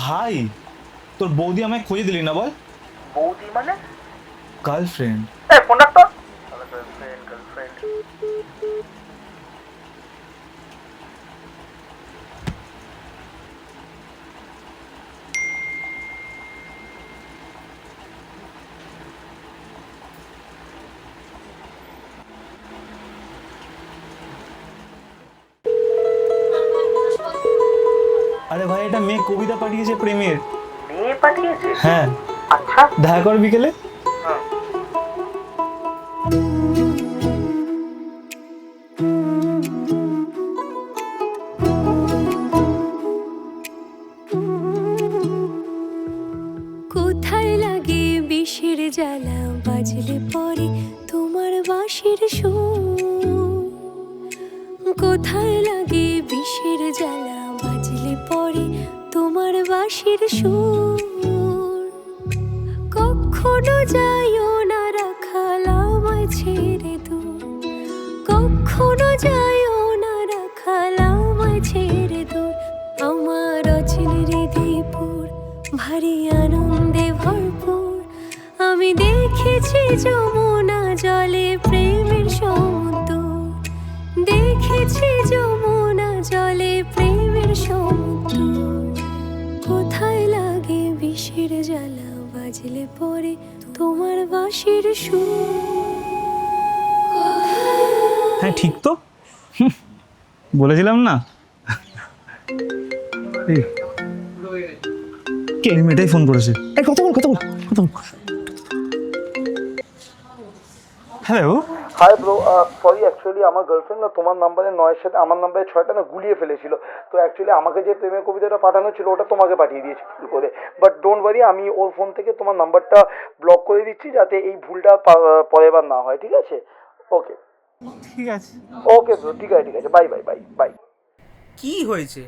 ভাই, তোর বৌদি আমায় খুঁজে দিলি না বল? বৌদি মানে? গার্লফ্রেন্ড। এই ফোন রাখ তো। Girlfriend girlfriend. আরে ভাই, এটা মেয়ে কবিতা পাঠিয়েছে প্রেমের। মেয়ে পাঠিয়েছে? হ্যাঁ, আচ্ছা। দেখা কর বিকেলে। হুম। কোথায় লাগে বিষের জ্বালা বাজলে পরে তোমার বাঁশির সুর? কোথায় লাগে বিষের জ্বালা বাজলে পরে তোমার বাঁশির সুর? কখনো যাইও না রাখাল আমায় ছেড়ে দূর, কখনো যাইও না রাখাল আমায় ছেড়ে দূর। আমার অচিন হৃদয়পুর ভারী আনন্দে ভরপুর, আমি দেখেছি যমুনা জলে প্রেমের সমুদ্র, দেখেছি যমুনা জলে প্রেমের সমুদ্র। কোথায় লাগে বিষের জ্বালা বাজলে পরে তোমার বাঁশির সুর? হ্যাঁ ঠিক তো, বলেছিলাম না। এই, কে? মেয়েটাই ফোন করেছে। এই কথা বল, কথা বল, কথা বল। Hello. Hi bro, sorry actually আমার গার্লফ্রেন্ড না তোমার নাম্বারে 9-এর সাথে আমার নাম্বারে 6টা না গুলিয়ে ফেলেছিল। তো অ্যাকচুয়ালি আমাকে যে প্রেমের কবিতাটা পাঠানো ছিল ওটা তোমাকে পাঠিয়ে দিয়েছি ভুল করে। বাট ডোন্ট ওয়ারি, আমি ওর ফোন থেকে তোমার নাম্বারটা ব্লক করে দিচ্ছি যাতে এই ভুলটা পরের বার না হয়, ঠিক আছে? ওকে ঠিক আছে। ওকে ব্রো, ঠিক আছে ঠিক আছে, বাই বাই বাই বাই। কি হয়েছে?